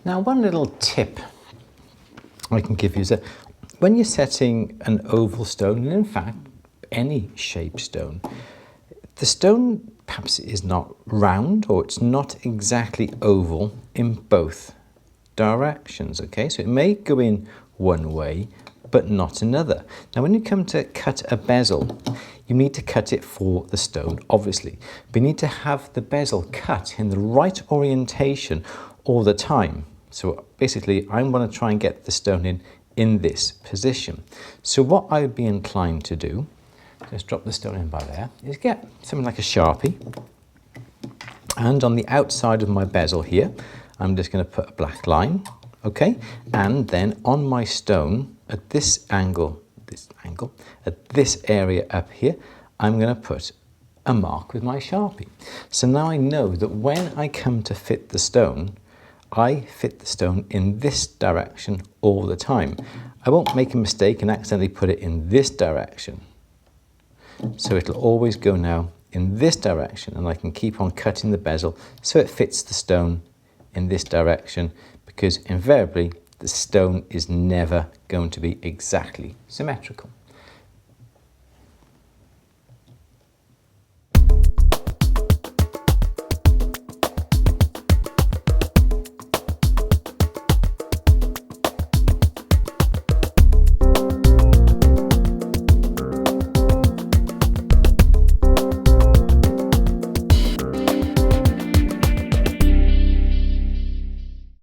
Now, one little tip I can give you is that when you're setting an oval stone, and in fact any shaped stone, the stone perhaps is not round or it's not exactly oval in both directions, okay? So it may go in one way but not another. Now when you come to cut a bezel, you need to cut it for the stone, obviously, but you need to have the bezel cut in the right orientation all the time. So basically I'm going to try and get the stone in this position. So what I would be inclined to do, just drop the stone in by there, is get something like a Sharpie, and on the outside of my bezel here I'm just going to put a black line, okay, and then on my stone at this angle, at this area up here, I'm going to put a mark with my Sharpie. So now I know that when I come to fit the stone, I fit the stone in this direction all the time. I won't make a mistake and accidentally put it in this direction. So it'll always go now in this direction, and I can keep on cutting the bezel so it fits the stone in this direction, because invariably the stone is never going to be exactly symmetrical.